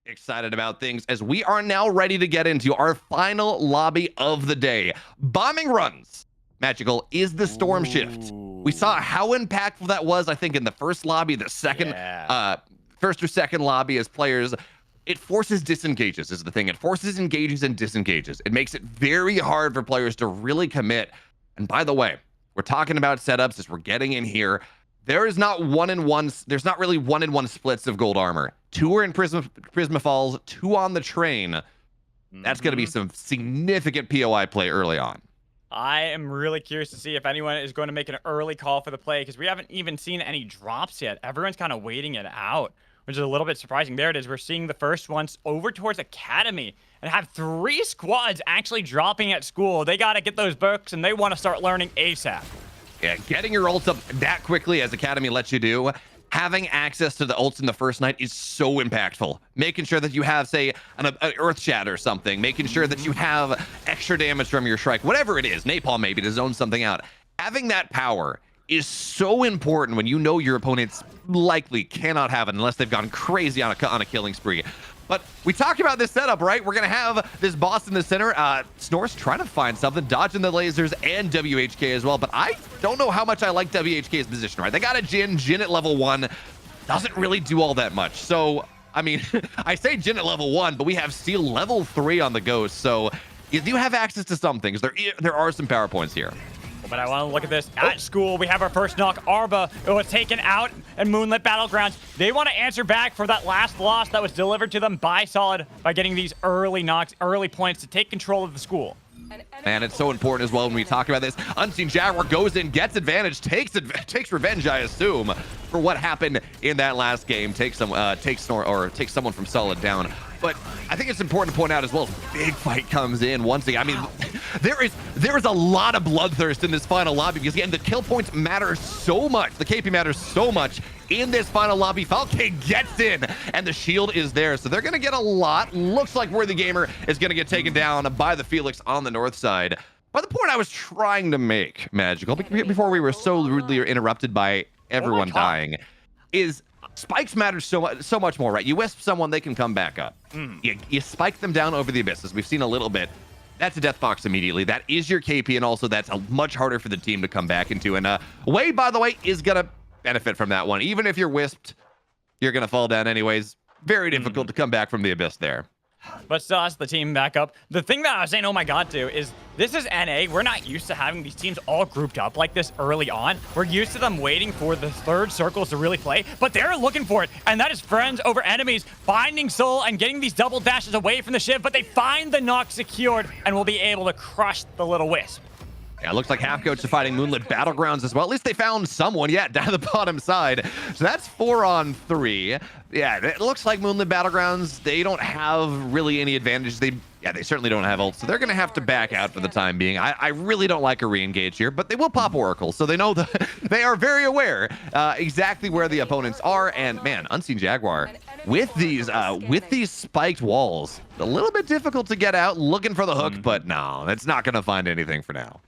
excited about things as we are now ready to get into our final lobby of the day. Bombing runs. Magical is the storm shift. We saw how impactful that was, I think, in the first lobby, the second, first or second lobby as players. It forces disengages is the thing. It forces engages and disengages. It makes it very hard for players to really commit. And by the way, we're talking about setups as we're getting in here. There is not there's not really 1-in-1 splits of gold armor. 2 are in Prisma Falls, 2 on the train. That's going to be some significant POI play early on. I am really curious to see if anyone is going to make an early call for the play because we haven't even seen any drops yet. Everyone's kind of waiting it out, which is a little bit surprising. There it is. We're seeing the first ones over towards Academy and have 3 squads actually dropping at school. They got to get those books and they want to start learning ASAP. Yeah, getting your ults up that quickly as Academy lets you do, having access to the ults in the first night is so impactful. Making sure that you have, say, an Earth Shatter or something, making sure that you have extra damage from your Shrike, whatever it is, Napalm maybe to zone something out. Having that power is so important when you know your opponents likely cannot have it unless they've gone crazy on a killing spree. But we talked about this setup, right? We're going to have this boss in the center. Snor's trying to find something, dodging the lasers and WHK as well. But I don't know how much I like WHK's position, right? They got a Jin at level 1. Doesn't really do all that much. So, I mean, I say Jin at level 1, but we have Steel level 3 on the Ghost. So you do have access to some things. There are some power points here. But I want to look at this. At school, we have our first knock. Arba, it was taken out in Moonlit Battlegrounds. They want to answer back for that last loss that was delivered to them by Solid by getting these early knocks, early points to take control of the school. Man, it's so important as well when we talk about this. Unseen Jaguar goes in, gets advantage, takes revenge, I assume, for what happened in that last game. Takes someone from Solid down. But I think it's important to point out as well, big fight comes in once again. I mean, there is a lot of bloodthirst in this final lobby because, again, the kill points matter so much. The KP matters so much in this final lobby. Falcon gets in, and the shield is there. So they're going to get a lot. Looks like Worthy Gamer is going to get taken down by the Felix on the north side. But the point I was trying to make, Magical, before we were so rudely interrupted by everyone dying, is spikes matter so much more, right? You wisp someone, they can come back up. You spike them down over the abyss, as we've seen a little bit. That's a death box immediately. That is your KP, and also that's much harder for the team to come back into. And Wade, by the way, is going to benefit from that one. Even if you're wisped, you're going to fall down anyways. Very difficult to come back from the abyss there. But still has the team back up. The thing that I was saying, oh my god, too, is this is NA. We're not used to having these teams all grouped up like this early on. We're used to them waiting for the third circles to really play, but they're looking for it. And that is friends over enemies, finding Soul and getting these double dashes away from the Shiv, but they find the knock secured and will be able to crush the little Wisp. Yeah, it looks like Half Coach are fighting Moonlit Battlegrounds as well. At least they found someone, down the bottom side. So that's 4 on 3. Yeah, it looks like Moonlit Battlegrounds, they don't have really any advantage. They certainly don't have ult, so they're going to have to back out for the time being. I really don't like a re-engage here, but they will pop Oracle, so they know that they are very aware exactly where the opponents are. And man, Unseen Jaguar with these spiked walls, a little bit difficult to get out, looking for the hook, but no, it's not going to find anything for now.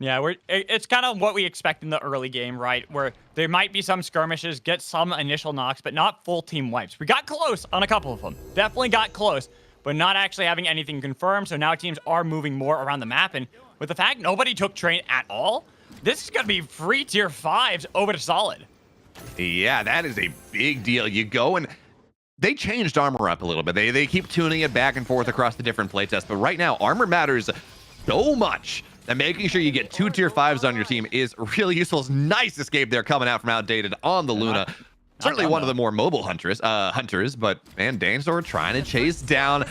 Yeah, it's kind of what we expect in the early game, right? Where there might be some skirmishes, get some initial knocks, but not full team wipes. We got close on a couple of them. Definitely got close, but not actually having anything confirmed. So now teams are moving more around the map. And with the fact nobody took train at all, this is going to be free tier 5s over to Solid. Yeah, that is a big deal. You go and they changed armor up a little bit. They keep tuning it back and forth across the different playtests. But right now, armor matters so much that making sure you get 2 tier 5s on your team is really useful. It's nice escape there coming out from Outdated on the Luna. Certainly one of the more mobile hunters, but man, Dainsor trying to chase down.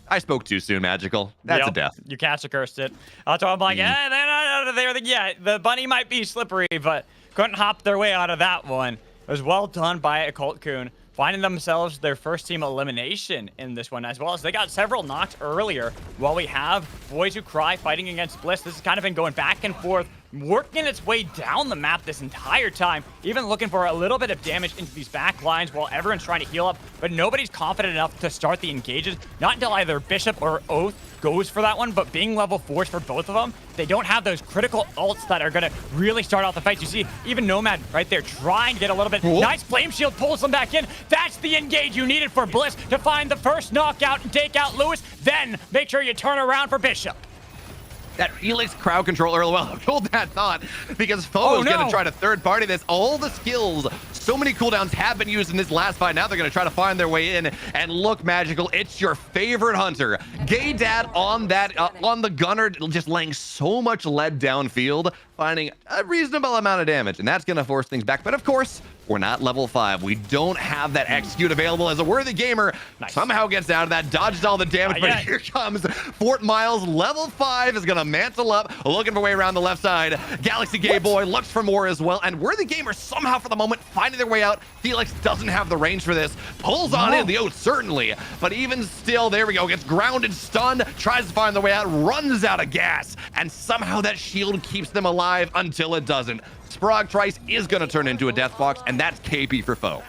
I spoke too soon, Magical. That's a death. You Castle cursed it. So I'm like, yeah, they're not out of there. Yeah, the bunny might be slippery, but couldn't hop their way out of that one. It was well done by Occult Coon, finding themselves their first team elimination in this one, as well as they got several knocks earlier. While we have Boys Who Cry fighting against Bliss, this has kind of been going back and forth, working its way down the map this entire time, even looking for a little bit of damage into these back lines while everyone's trying to heal up, but nobody's confident enough to start the engages, not until either Bishop or Oath goes for that one, but being level 4s for both of them, they don't have those critical ults that are going to really start off the fights. You see, even Nomad right there trying to get a little bit. Cool. Nice Flame Shield pulls them back in. That's the engage you needed for Bliss to find the first knockout and take out Lewis. Then make sure you turn around for Bishop. That Felix crowd control early. Well, hold that thought, because Foe is going to try to third party this. All the skills, so many cooldowns have been used in this last fight. Now they're going to try to find their way in and look magical. It's your favorite hunter, Gay Dad, on that on the gunner, just laying so much lead downfield, finding a reasonable amount of damage, and that's going to force things back. But of course, we're not level 5. We don't have that execute available as a worthy gamer. Somehow gets out of that, dodges all the damage, but here comes Fort Miles. Level 5 is going to mantle up, looking for way around the left side. Galaxy Gay Boy looks for more as well, and worthy gamer somehow for the moment finding their way out. Felix doesn't have the range for this. Pulls on in the certainly, but even still, there we go. Gets grounded, stunned, tries to find the way out, runs out of gas, and somehow that shield keeps them alive until it doesn't. Sprog Trice is going to turn into a death box, and that's KP for Foe.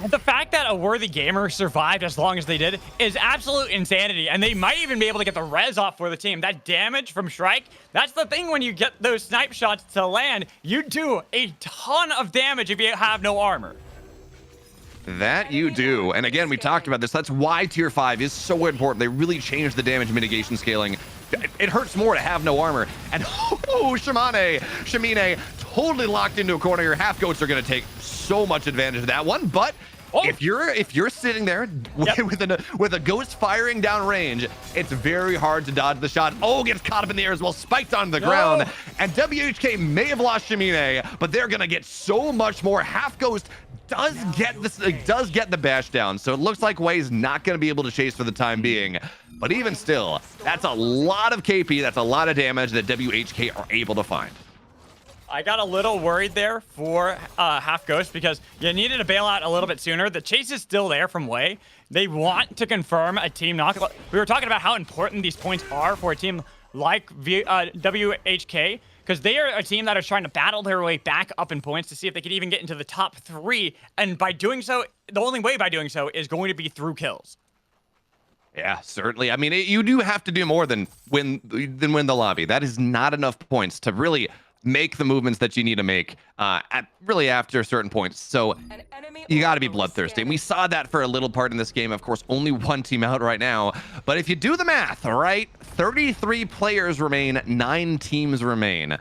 The fact that a worthy gamer survived as long as they did is absolute insanity, and they might even be able to get the res off for the team. That damage from Strike, that's the thing when you get those snipe shots to land, you do a ton of damage if you have no armor. That you do. And again, we talked about this. That's why tier 5 is so important. They really changed the damage mitigation scaling. It hurts more to have no armor. And Shamine totally locked into a corner. Your half goats are going to take so much advantage of that one. But if you're sitting there with a ghost firing down range, it's very hard to dodge the shot. Gets caught up in the air as well, spiked onto the ground. And WHK may have lost Shamine, but they're going to get so much more. Half ghost does get the bash down, so it looks like Way's not going to be able to chase for the time being. But even still, that's a lot of KP, that's a lot of damage that WHK are able to find. I got a little worried there for Half Ghost because you needed to bail out a little bit sooner. The chase is still there from Way. They want to confirm a team knock. We were talking about how important these points are for a team like WHK, because they are a team that is trying to battle their way back up in points to see if they can even get into the top 3. And by doing so, the only way by doing so is going to be through kills. Yeah, certainly. I mean, you do have to do more than win the lobby. That is not enough points to really make the movements that you need to make really after certain points. So you got to be bloodthirsty. And we saw that for a little part in this game. Of course, only one team out right now. But if you do the math, right, 33 players remain, 9 teams remain.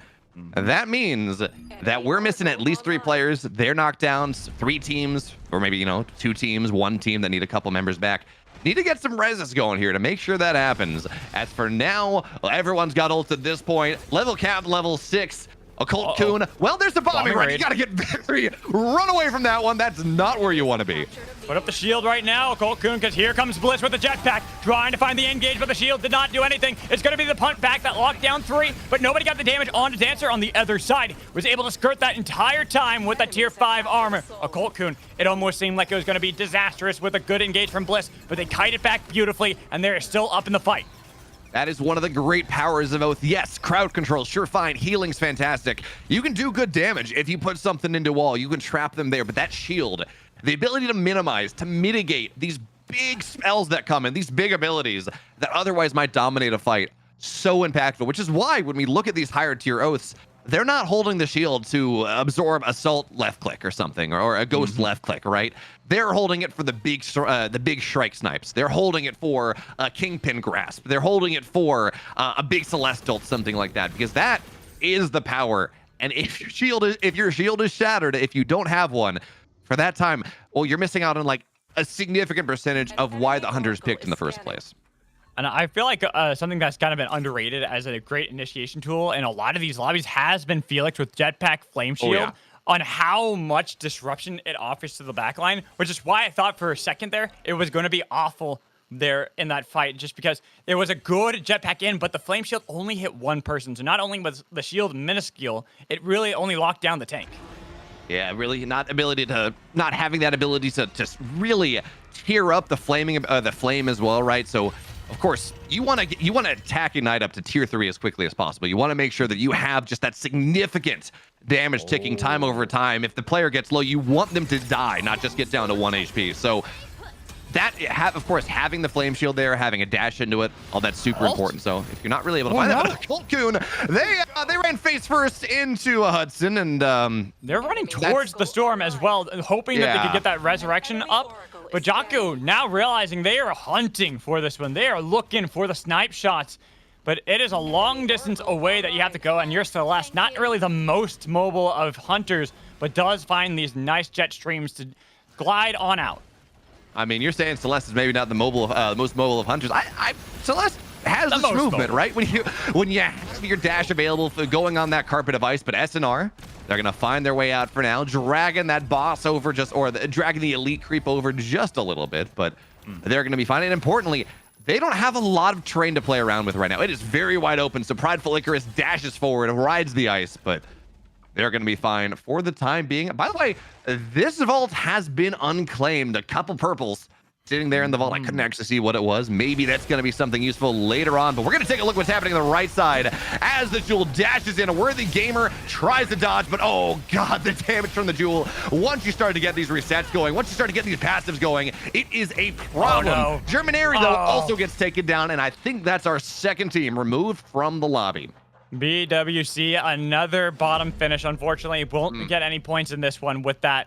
That means that we're missing at least 3 players. They're knocked down, 3 teams, or maybe, 2 teams, 1 team that need a couple members back. Need to get some reses going here to make sure that happens. As for now, everyone's got ults at this point. Level cap, level 6. Occult Coon. Well, there's the bombing run. You got to get victory. Run away from that one. That's not where you want to be. Put up the shield right now, Occult Coon, because here comes Bliss with the jetpack, trying to find the engage, but the shield did not do anything. It's going to be the punt back that locked down 3, but nobody got the damage onto Dancer on the other side. Was able to skirt that entire time with that tier 5 armor. Occult Coon, it almost seemed like it was going to be disastrous with a good engage from Bliss, but they kite it back beautifully, and they're still up in the fight. That is one of the great powers of Oath. Yes, crowd control, sure, fine. Healing's fantastic. You can do good damage if you put something into wall. You can trap them there, but that shield, the ability to minimize, to mitigate these big spells that come in, these big abilities that otherwise might dominate a fight, so impactful, which is why when we look at these higher tier Oaths, they're not holding the shield to absorb assault left click or something, or a ghost left click, right? They're holding it for the big Shrike snipes. They're holding it for a Kingpin grasp. They're holding it for a big Celestial, something like that, because that is the power. And if your shield is shattered, if you don't have one for that time, well, you're missing out on like a significant percentage of why the Hunter's picked in the first place. And I feel like something that's kind of been underrated as a great initiation tool in a lot of these lobbies has been Felix with Jetpack Flame Shield on how much disruption it offers to the backline, which is why I thought for a second there it was going to be awful there in that fight, just because there was a good jetpack in, but the Flame Shield only hit 1 person. So not only was the shield minuscule, it really only locked down the tank. Yeah, really not having that ability to just really tear up the flame as well, right? So of course, you want to attack Ignite up to tier 3 as quickly as possible. You want to make sure that you have just that significant damage ticking time over time. If the player gets low, you want them to die, not just get down to 1 HP. So of course, having the flame shield there, having a dash into it, all that's super important. So if you're not really able to find that, Cult Coon, they ran face first into Hudson, and they're running towards the storm as well, hoping that they could get that resurrection up. But Jaku now realizing they are hunting for this one. They are looking for the snipe shots. But it is a long distance away that you have to go, and you're Celeste, not really the most mobile of hunters, but does find these nice jet streams to glide on out. I mean, you're saying Celeste is maybe not the most mobile of hunters. Celeste has this movement, right? When you have your dash available for going on that carpet of ice, but SNR, they're gonna find their way out for now, dragging that boss over dragging the elite creep over just a little bit, but they're gonna be fine. And importantly, they don't have a lot of terrain to play around with right now. It is very wide open, so Prideful Icarus dashes forward and rides the ice, but they're going to be fine for the time being. By the way, this vault has been unclaimed. A couple purples sitting there in the vault. I couldn't actually see what it was. Maybe that's going to be something useful later on, but we're going to take a look what's happening on the right side as the Jewel dashes in. A Worthy Gamer tries to dodge, but oh god, the damage from the Jewel. Once you start to get these resets going, once you start to get these passives going, it is a problem. Oh, no. Germanary, though, also gets taken down, and I think that's our second team removed from the lobby. BWC, another bottom finish, unfortunately. Won't get any points in this one with that.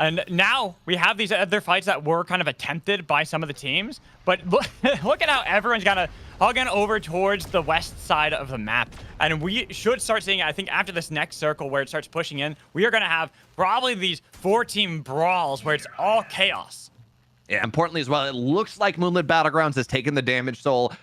And now we have these other fights that were kind of attempted by some of the teams. But look at how everyone's kind of hugging over towards the west side of the map. And we should start seeing, I think, after this next circle where it starts pushing in, we are going to have probably these 4-team brawls where it's all chaos. Yeah, importantly as well, it looks like Moonlit Battlegrounds has taken the damage soul.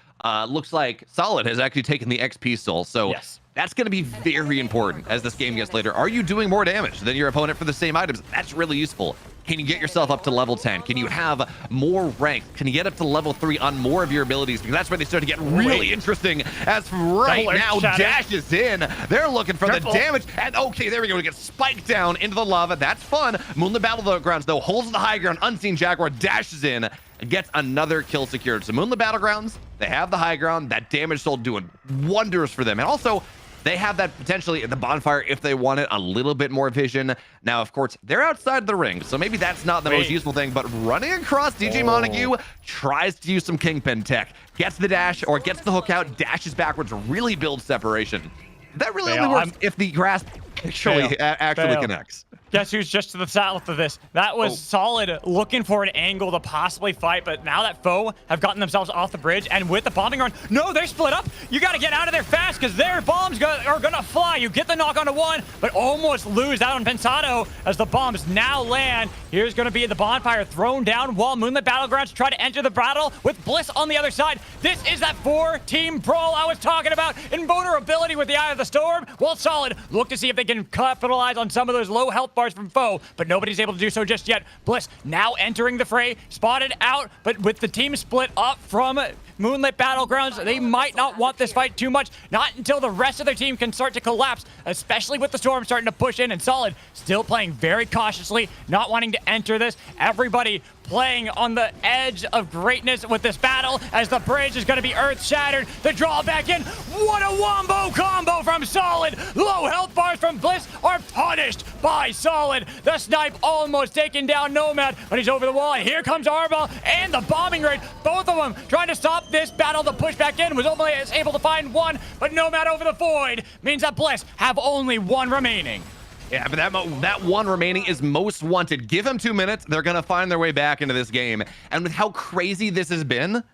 Looks like Solid has actually taken the XP soul. So that's going to be very important as this game gets later. Are you doing more damage than your opponent for the same items? That's really useful. Can you get yourself up to level 10? Can you have more rank? Can you get up to level 3 on more of your abilities? Because that's where they start to get really interesting. As right now, dashes in. They're looking for the damage. And okay, there we go. We get spiked down into the lava. That's fun. Moonlit Battlegrounds, though, holds the high ground. Unseen Jaguar dashes in and gets another kill secured. So Moonlit Battlegrounds, they have the high ground. That damage soul doing wonders for them. And also, they have that potentially in the bonfire if they want it, a little bit more vision. Now, of course, they're outside the ring, so maybe that's not the most useful thing, but running across DJ Montague tries to use some Kingpin tech, gets the dash or gets the hook out, dashes backwards, really builds separation. That really only works if the grasp actually connects. Guess who's just to the south of this? That was Solid looking for an angle to possibly fight, but now that foe have gotten themselves off the bridge, and with the bombing run, no, they're split up. You got to get out of there fast because their bombs are going to fly. You get the knock onto one, but almost lose out on Pensado as the bombs now land. Here's going to be the bonfire thrown down while Moonlit Battlegrounds try to enter the battle with Bliss on the other side. This is that 4-team brawl I was talking about. Invulnerability with the Eye of the Storm, while Solid look to see if they can capitalize on some of those low health bars from foe, but nobody's able to do so just yet. Bliss now entering the fray, spotted out, but with the team split up from Moonlit Battlegrounds, they might not want this fight too much, not until the rest of their team can start to collapse, especially with the storm starting to push in, and Solid still playing very cautiously, not wanting to enter this. Everybody playing on the edge of greatness with this battle as the bridge is going to be earth-shattered. The draw back in. What a wombo combo from Solid. Low health bars from Bliss are punished by Solid. The snipe almost taking down Nomad, but he's over the wall, and here comes Arbal and the bombing raid. Both of them trying to stop this battle. The push back in was only able to find one, but Nomad over the void means that Bliss have only one remaining. Yeah, but that one remaining is most wanted. Give them 2 minutes. They're going to find their way back into this game. And with how crazy this has been,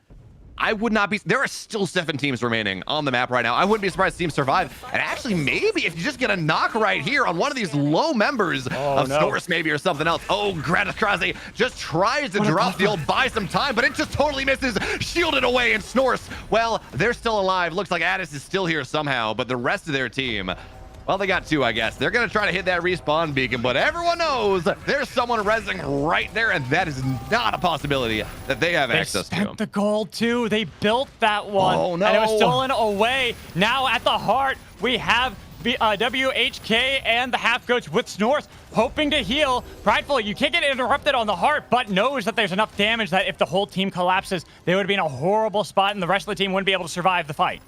I would not be... There are still 7 teams remaining on the map right now. I wouldn't be surprised teams survive. And actually, maybe if you just get a knock right here on one of these low members of Source maybe or something else. Oh, Gratis just tries to drop the old buy some time, but it just totally misses. Shielded away, and Snorse, well, they're still alive. Looks like Addis is still here somehow, but the rest of their team... Well, they got 2, I guess. They're going to try to hit that respawn beacon, but everyone knows there's someone rezzing right there, and that is not a possibility that they have access to. They spent the gold, too. They built that one, and it was stolen away. Now, at the heart, we have WHK and the half-coach with Snorse hoping to heal. Prideful, you can't get interrupted on the heart, but knows that there's enough damage that if the whole team collapses, they would be in a horrible spot, and the rest of the team wouldn't be able to survive the fight.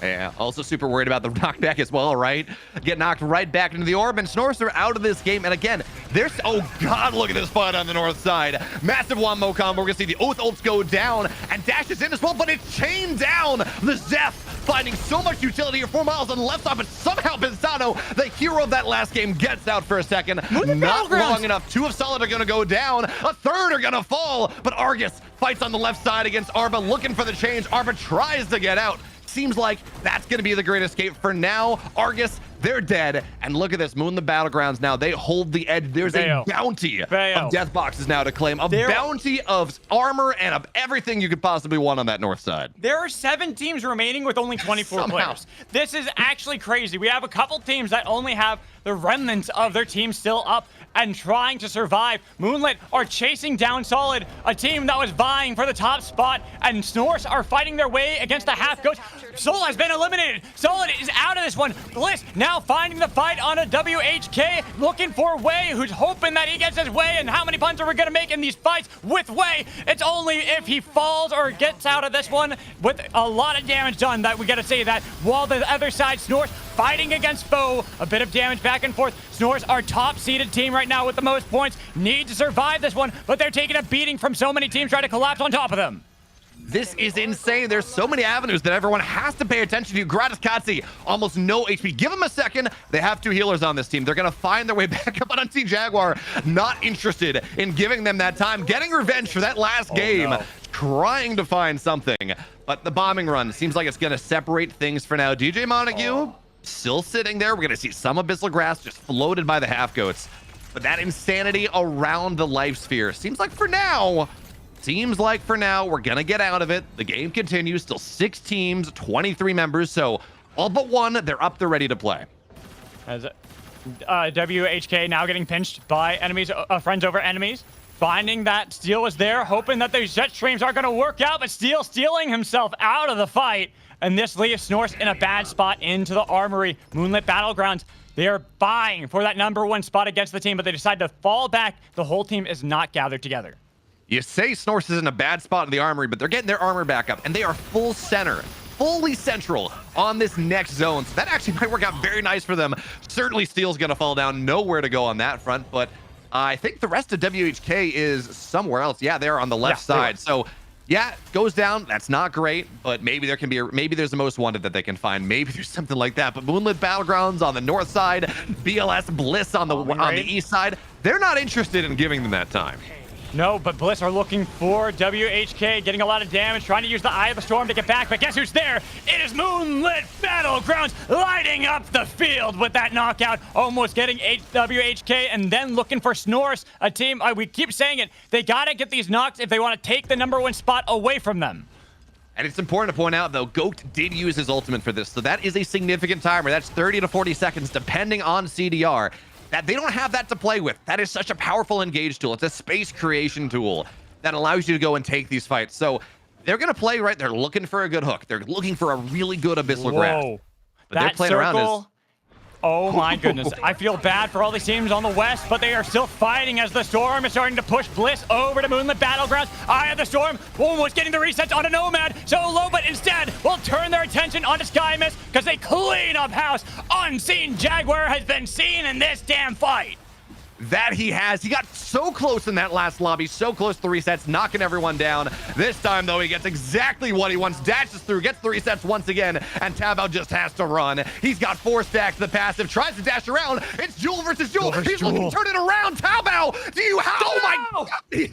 Yeah, also super worried about the knockback as well, right? Get knocked right back into the orb, and Snorse are out of this game. And again, there's, oh god, look at this fight on the north side. Massive Wombo combo. We're gonna see the Oath ults go down, and Dash is in as well, but it's chained down. The Zeph finding so much utility here, 4 miles on the left side, but somehow Pensano, the hero of that last game, gets out for a second. Not long enough. 2 of Solid are gonna go down. A third are gonna fall, but Argus fights on the left side against Arba, looking for the change. Arba tries to get out. Seems like that's going to be the great escape for now. Argus, they're dead. And look at this. Moon the Battlegrounds now. They hold the edge. There's a bounty of death boxes now to claim. A bounty of armor and of everything you could possibly want on that north side. There are 7 teams remaining with only 24 players. This is actually crazy. We have a couple teams that only have the remnants of their team still up and trying to survive. Moonlit are chasing down Solid, a team that was vying for the top spot, and Snorse are fighting their way against the half ghost. Soul has been eliminated. Solid is out of this one. Bliss now finding the fight on a WHK, looking for Wei, who's hoping that he gets his way. And how many punts are we gonna make in these fights with Wei? It's only if he falls or gets out of this one with a lot of damage done that we gotta say that. While the other side, Snorse fighting against Foe, a bit of damage back and forth. Snorse, our top-seeded team right now with the most points, need to survive this one, but they're taking a beating from so many teams trying to collapse on top of them. This is insane. There's so many avenues that everyone has to pay attention to. Gratis Katsi, almost no HP. Give them a second. They have 2 healers on this team. They're going to find their way back up on Unseen Jaguar. Not interested in giving them that time. Getting revenge for that last game. No. Trying to find something. But the bombing run seems like it's going to separate things for now. DJ Montague still sitting there. We're going to see some Abyssal Grass just floated by the half goats. But that insanity around the life sphere seems like for now we're gonna get out of it. The game continues. Still 6 teams, 23 members, so all but 1, they're up, they're ready to play. As WHK now getting pinched by enemies, friends over enemies. Finding that Steel was there, hoping that those jet streams aren't gonna work out, but Steel stealing himself out of the fight. And this leaves Snorse in a bad spot into the armory. Moonlit Battlegrounds, they are vying for that #1 spot against the team, but they decide to fall back. The whole team is not gathered together. You say Snorse is in a bad spot in the armory, but they're getting their armor back up, and they are full center, fully central on this next zone. So that actually might work out very nice for them. Certainly Steel's going to fall down. Nowhere to go on that front, but I think the rest of WHK is somewhere else. Yeah, they're on the left side. So yeah, it goes down. That's not great, but maybe there can be maybe there's the most wanted that they can find. Maybe there's something like that. But Moonlit Battlegrounds on the north side, BLS Bliss on the east side. They're not interested in giving them that time. No, but Bliss are looking for WHK, getting a lot of damage, trying to use the Eye of the Storm to get back, but guess who's there? It is Moonlit Battlegrounds lighting up the field with that knockout, almost getting WHK, and then looking for Snorse, a team, we keep saying it, they gotta get these knocks if they want to take the #1 spot away from them. And it's important to point out, though, Goat did use his ultimate for this, so that is a significant timer. That's 30 to 40 seconds, depending on CDR. That they don't have that to play with. That is such a powerful engage tool. It's a space creation tool that allows you to go and take these fights. So they're going to play right. They're looking for a good hook. They're looking for a really good Abyssal Grass. But they're playing around. Oh my goodness. I feel bad for all these teams on the west, but they are still fighting as the Storm is starting to push Bliss over to Moonlit Battlegrounds. Eye of the Storm almost getting the resets on a Nomad. So low, but instead will turn their attention onto Sky Mist because they clean up house. Unseen Jaguar has been seen in this damn fight. That he has. He got so close in that last lobby, so close to the resets, knocking everyone down. This time, though, he gets exactly what he wants, dashes through, gets the resets once again, and Tabao just has to run. He's got 4 stacks to the passive, tries to dash around. It's Jewel versus Jewel. He's looking to turn it around. Tabao, do you have? Oh my God.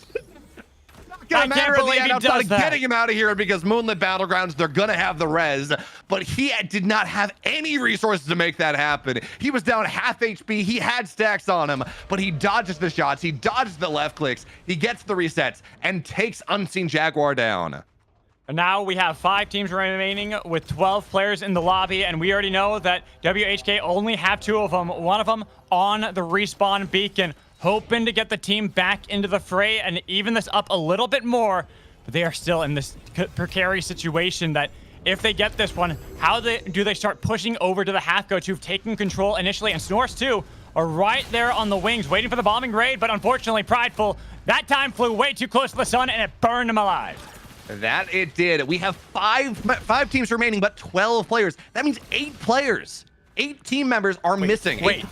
I can't believe he does that. Getting him out of here because Moonlit Battlegrounds, they're gonna have the res, but he did not have any resources to make that happen. He was down half HP. He had stacks on him, but he dodges the shots. He dodges the left clicks. He gets the resets and takes Unseen Jaguar down. And now we have 5 teams remaining with 12 players in the lobby, and we already know that WHK only have 2 of them. One of them on the respawn beacon, hoping to get the team back into the fray and even this up a little bit more. But they are still in this precarious situation that if they get this one, how do they start pushing over to the half-goats who've taken control initially? And Snorse, too, are right there on the wings, waiting for the bombing raid, but unfortunately, Prideful, that time flew way too close to the sun, and it burned him alive. That it did. We have five teams remaining, but 12 players. That means 8 players. 8 team members are missing. Wait.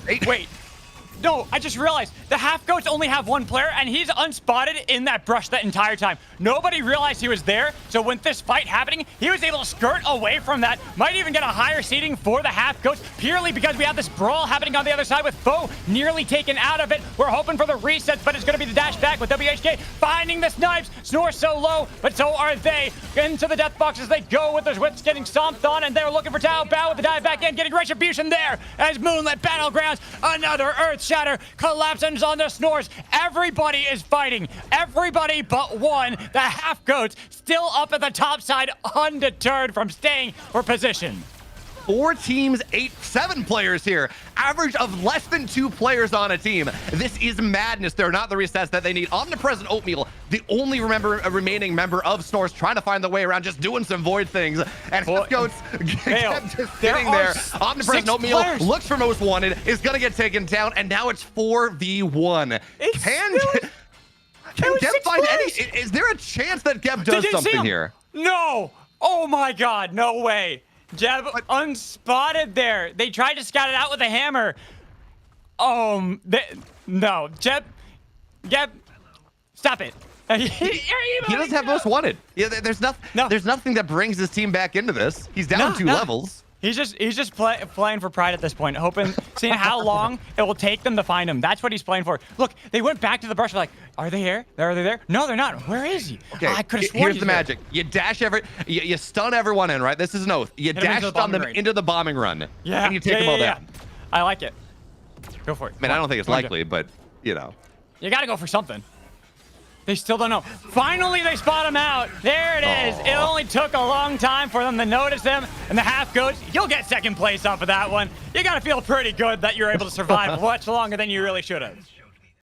No, I just realized the half goats only have 1 player, and he's unspotted in that brush that entire time. Nobody realized he was there, so when this fight happening, he was able to skirt away from that. Might even get a higher seeding for the half goats, purely because we have this brawl happening on the other side with Foe nearly taken out of it. We're hoping for the resets, but it's going to be the dash back with WHK finding the snipes. Snore so low, but so are they. Into the death boxes they go with their whips getting stomped on, and they're looking for Tao Bao with the dive back in, getting retribution there as Moonlit Battlegrounds. Another Earth Shatter collapses on the Snores. Everybody is fighting. Everybody but one. The half goats still up at the top side, undeterred from staying for position. 4 teams, 7 players here. Average of less than 2 players on a team. This is madness. They're not the resets that they need. Omnipresent Oatmeal, the only remaining member of Snores, trying to find the way around, just doing some void things. And Goats kept just sitting there. Omnipresent Oatmeal looks for most wanted, is going to get taken down, and now it's 4v1. Can Geb find any? Is there a chance that Geb does something here? No. Oh my God. No way. Jeb unspotted there. They tried to scout it out with a hammer. No, Jeb, stop it. He doesn't have most wanted. Yeah, there's nothing that brings his team back into this. He's down 2 levels. He's just playing for pride at this point, hoping, seeing how long it will take them to find him. That's what he's playing for. Look, they went back to the brush. Like, are they here? Are they there? No, they're not. Where is he? Okay, I could have sworn here's the magic. You dash you stun everyone in, right? This is an oath. You dash stun them into the bombing run. Yeah. And you take them all down. I like it. Go for it. Man, I don't think it's likely, but you know. You got to go for something. They still don't know. Finally, they spot him out. There it is. It only took a long time for them to notice him. And the half goats, you'll get second place off of that one. You got to feel pretty good that you're able to survive much longer than you really should have.